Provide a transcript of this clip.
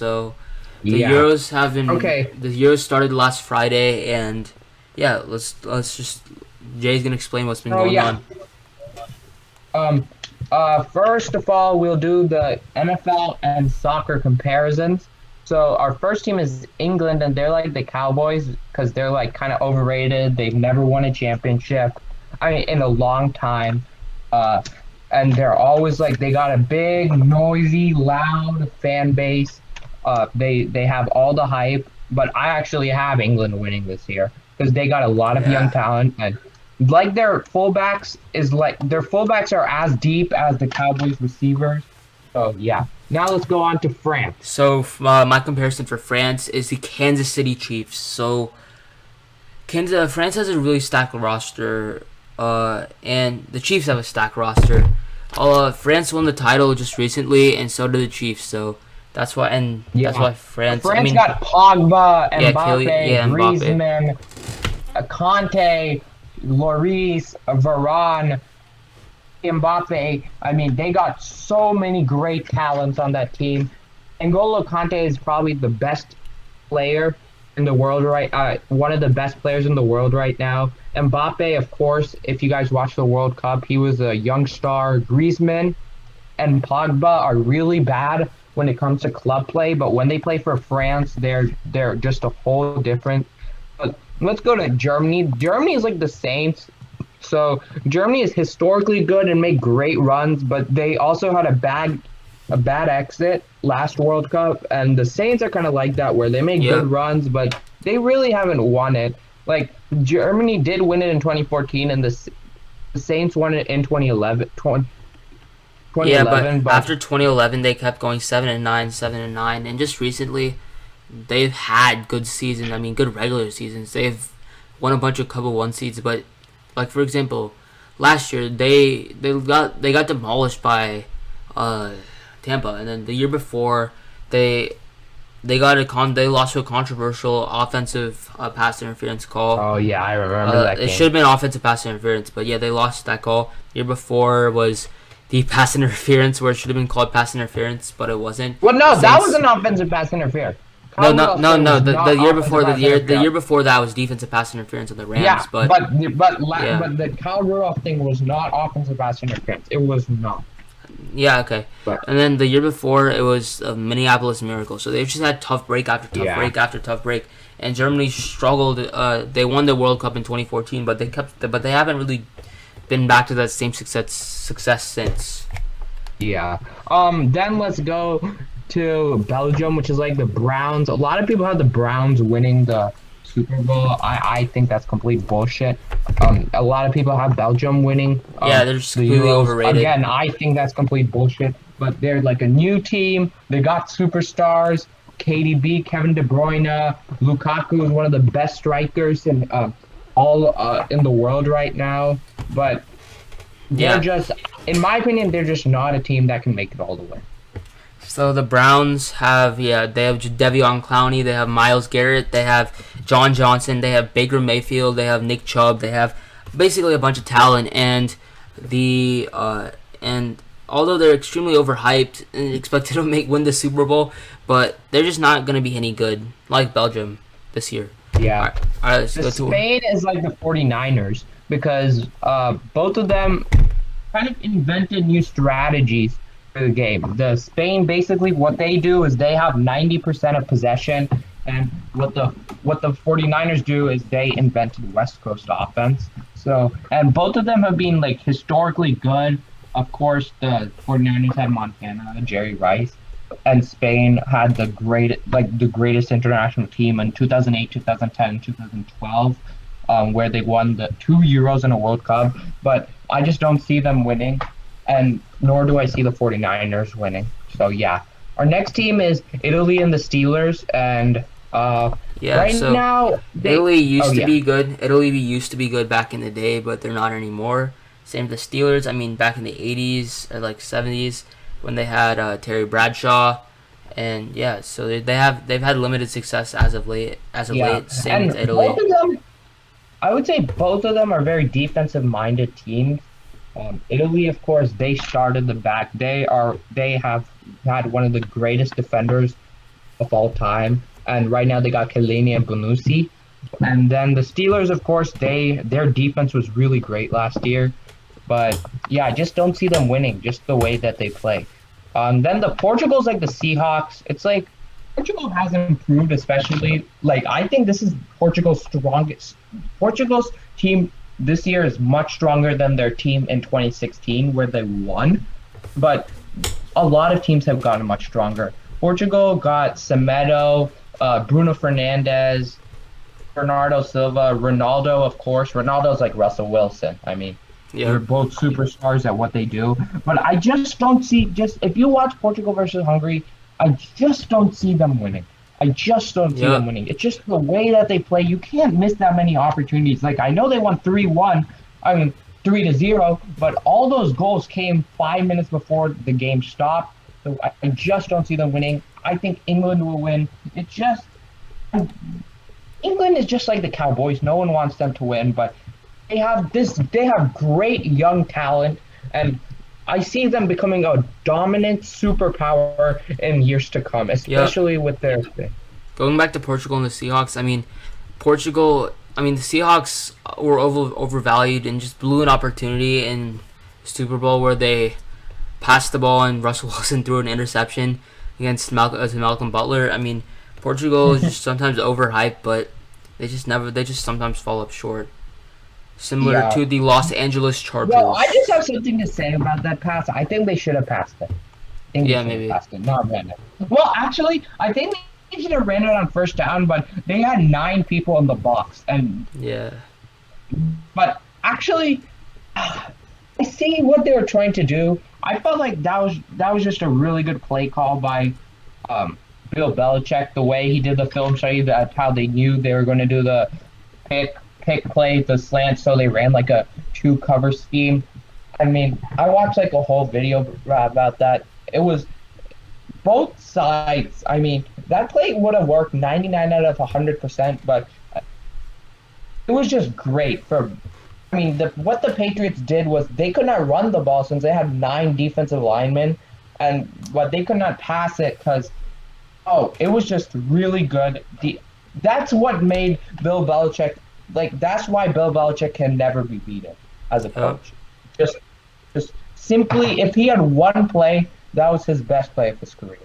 So the Yeah. Euros have been Okay. the Euros started last Friday, and yeah, let's just Jay's gonna explain what's been Oh going yeah. on. Um. First of all, we'll do the NFL and soccer comparisons. So our first team is England, and they're like the Cowboys because they're like kind of overrated. They've never won a championship, I mean, in a long time. Uh, and they're always like they got a big, noisy, loud fan base. They have all the hype, but I actually have England winning this year because they got a lot of young Yeah. talent and like their fullbacks are as deep as the Cowboys receivers. So yeah. Now let's go on to France. So my comparison for France is the Kansas City Chiefs. So France has a really stacked roster, and the Chiefs have a stacked roster. France won the title just recently, and so did the Chiefs. So that's Yeah. why France. I France mean, got Pogba, yeah, Kelly, Mbappe, yeah, Mbappe. Griezmann, Conte, Lloris, Varane, Mbappe. I mean, they got so many great talents on that team. N'Golo Conte is probably the best player in the world one of the best players in the world right now. Mbappe, of course, if you guys watch the World Cup, he was a young star. Griezmann and Pogba are really bad when it comes to club play, but when they play for France, they're just a whole different. But let's go to Germany. Germany is like the Saints. So Germany is historically good and make great runs, but they also had a bad exit last World Cup, and the Saints are kind of like that where they make good Yep. runs, but they really haven't won it. Like Germany did win it in 2014, and the Saints won it in Yeah, but 2011, but after 2011, they kept going 7-9, 7-9, and just recently, they've had good seasons. I mean, good regular seasons. They've won a bunch of couple one seeds, but like for example, last year they got demolished by uh, Tampa, and then the year before they they lost to a controversial offensive pass interference call. oh yeah, I remember that It should game. have been offensive pass interference, but yeah, they lost that call. Year before was the pass interference where it should have been called pass interference, but it wasn't. Well, no, that was Saints. an offensive pass interference. No, Kyle no, Rudolph's no, play no. was The not year offensive before pass the year interference. before that was defensive pass interference on the Rams, Yeah, but but yeah, but the Kyle Rudolph thing was not offensive pass interference. It was not. yeah, okay. But And then the year before it was a Minneapolis Miracle. So they've just had tough break after tough yeah, break after tough break. And Germany struggled. They won the World Cup in 2014, but they haven't really been back to that same success since. yeah. Then let's go to Belgium, which is like the Browns. A lot of people have the Browns winning the Super Bowl. I think that's complete bullshit. A lot of people have Belgium winning Yeah, they're just the completely Euros. overrated. Again, I think that's complete bullshit. But they're like a new team. They got superstars. KDB, Kevin De Bruyne, Lukaku is one of the best strikers in all in the world right now. But they're Yeah. just, in my opinion, they're just not a team that can make it all the way. So the Browns have they have Devion Clowney, they have Miles Garrett, they have John Johnson, they have Baker Mayfield, they have Nick Chubb, they have basically a bunch of talent, and the and although they're extremely overhyped and expected to win the Super Bowl, but they're just not going to be any good like Belgium this year. All Yeah. right, all right, let's The go to Spain is like the 49ers because both of them kind of invented new strategies for the game. The Spain basically what they do is they have 90% of possession, and what the 49ers do is they invented West Coast offense. So, and both of them have been like historically good. Of course, the 49ers had Montana, Jerry Rice, and Spain had the greatest international team in 2008, 2010, 2012, where they won the 2 Euros and a World Cup. But I just don't see them winning, and nor do I see the 49ers winning. So yeah, our next team is Italy and the Steelers, and yeah. right So now they. Italy Oh used to yeah, be good. Italy used to be good back in the day, but they're not anymore. Same with the Steelers. I mean, back in the 80s or like 70s when they had Terry Bradshaw, and yeah, so they've had limited success as of late. As of yeah, late, same with and both Italy. of them. I would say both of them are very defensive-minded teams. Italy, of course, they started the back. They have had one of the greatest defenders of all time. And right now they got Kaleni and Bonucci. And then the Steelers, of course, their defense was really great last year. But yeah, I just don't see them winning just the way that they play. Then the Portugal's like the Seahawks. It's like Portugal has improved, especially like I think this is Portugal's strongest. Portugal's team this year is much stronger than their team in 2016 where they won. But a lot of teams have gotten much stronger. Portugal got Semedo, Bruno Fernandes, Bernardo Silva, Ronaldo, of course. Ronaldo's like Russell Wilson. I mean, they're Yeah. both superstars at what they do. But I just don't see, just if you watch Portugal versus Hungary, I just don't see them winning. I just don't see them Yeah. winning. It's just the way that they play. You can't miss that many opportunities. Like, I know they won 3-1, I mean, 3-0, but all those goals came 5 minutes before the game stopped. So I just don't see them winning. I think England will win. It just, England is just like the Cowboys. No one wants them to win, but they have great young talent, and I see them becoming a dominant superpower in years to come, Yeah. especially with their thing. Going back to Portugal and the Seahawks, I mean, the Seahawks were overvalued and just blew an opportunity in Super Bowl where they passed the ball and Russell Wilson threw an interception against Malcolm Butler. I mean, Portugal is just sometimes overhyped, but they just sometimes fall up short. Similar Yeah. to the Los Angeles Chargers. Well, I just have something to say about that pass. I think they should have passed it. I think they Yeah, should have maybe. passed it, not ran it. Well, actually, I think they should have ran it on first down, but they had 9 people in the box, and Yeah. but actually, I see what they were trying to do. I felt like that was just a really good play call by Bill Belichick. The way he did the film study, that's how they knew they were going to do the pick play, the slant. So they ran like a 2 cover scheme. I mean, I watched like a whole video about that. It was both sides. I mean, that play would have worked 99 out of 100%, but it was just great for. I mean, what the Patriots did was they could not run the ball since they had 9 defensive linemen, but they could not pass it because it was just really good. That's what made Bill Belichick that's why Bill Belichick can never be beaten as a Yeah. coach. Just simply, if he had one play, that was his best play of his career.